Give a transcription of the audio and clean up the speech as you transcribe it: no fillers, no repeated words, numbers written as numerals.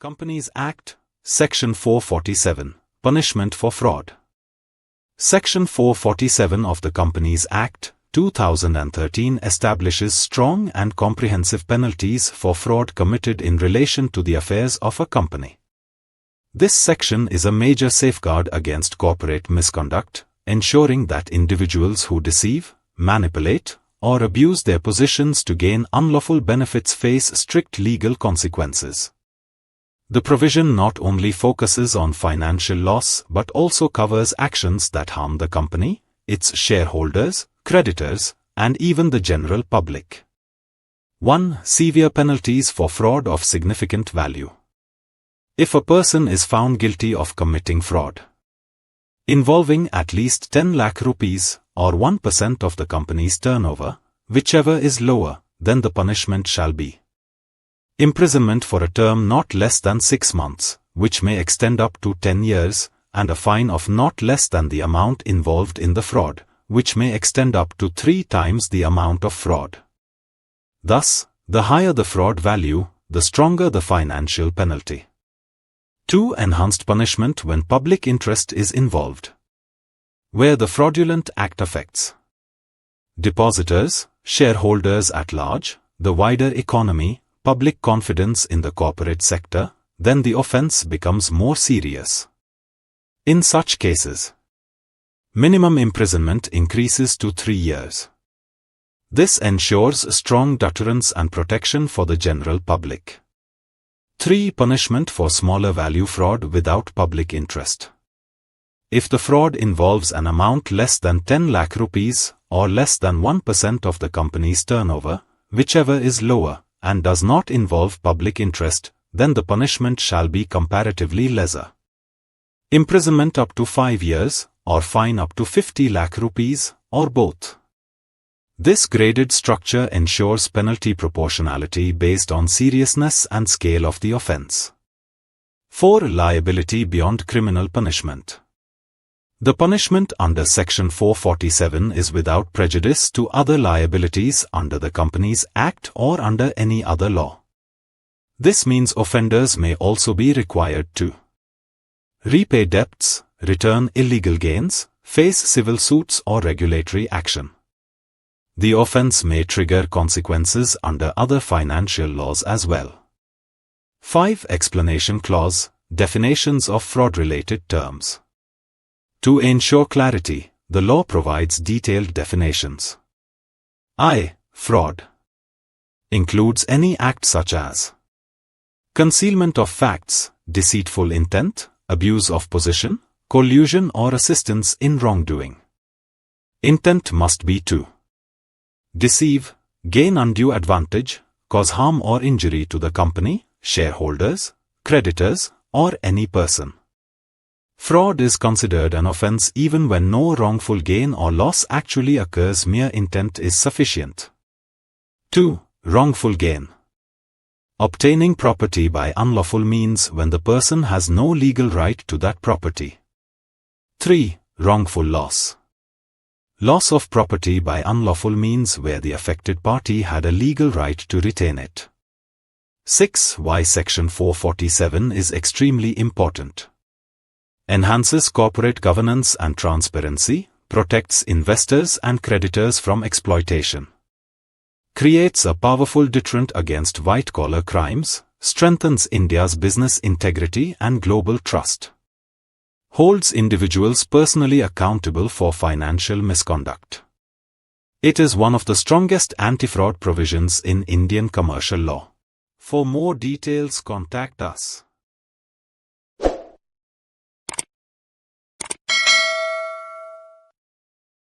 Companies Act, Section 447, Punishment for Fraud. Section 447 of the Companies Act, 2013 establishes strong and comprehensive penalties for fraud committed in relation to the affairs of a company. This section is a major safeguard against corporate misconduct, ensuring that individuals who deceive, manipulate, or abuse their positions to gain unlawful benefits face strict legal consequences. The provision not only focuses on financial loss but also covers actions that harm the company, its shareholders, creditors, and even the general public. 1. Severe penalties for fraud of significant value. If a person is found guilty of committing fraud involving at least 10 lakh rupees or 1% of the company's turnover, whichever is lower, then the punishment shall be imprisonment for a term not less than 6 months, which may extend up to 10 years, and a fine of not less than the amount involved in the fraud, which may extend up to 3 times the amount of fraud. Thus, the higher the fraud value, the stronger the financial penalty. 2. Enhanced punishment when public interest is involved. Where the fraudulent act affects depositors, shareholders at large, the wider economy, public confidence in the corporate sector, then the offense becomes more serious. In such cases, minimum imprisonment increases to 3 years. This ensures strong deterrence and protection for the general public. 3. Punishment for smaller value fraud without public interest. If the fraud involves an amount less than 10 lakh rupees or less than 1% of the company's turnover, whichever is lower, and does not involve public interest, then the punishment shall be comparatively lesser. Imprisonment up to 5 years, or fine up to 50 lakh rupees, or both. This graded structure ensures penalty proportionality based on seriousness and scale of the offense. 4. Liability beyond criminal punishment. The punishment under Section 447 is without prejudice to other liabilities under the Companies Act or under any other law. This means offenders may also be required to repay debts, return illegal gains, face civil suits or regulatory action. The offense may trigger consequences under other financial laws as well. 5. Explanation clause, definitions of fraud-related terms. To ensure clarity, the law provides detailed definitions. I. Fraud includes any act such as concealment of facts, deceitful intent, abuse of position, collusion or assistance in wrongdoing. Intent must be to deceive, gain undue advantage, cause harm or injury to the company, shareholders, creditors, or any person. Fraud is considered an offense even when no wrongful gain or loss actually occurs. Mere intent is sufficient. 2. Wrongful gain. Obtaining property by unlawful means when the person has no legal right to that property. 3. Wrongful loss. Loss of property by unlawful means where the affected party had a legal right to retain it. 6. Why Section 447 is extremely important. Enhances corporate governance and transparency, protects investors and creditors from exploitation. Creates a powerful deterrent against white-collar crimes, strengthens India's business integrity and global trust. Holds individuals personally accountable for financial misconduct. It is one of the strongest anti-fraud provisions in Indian commercial law. For more details, contact us.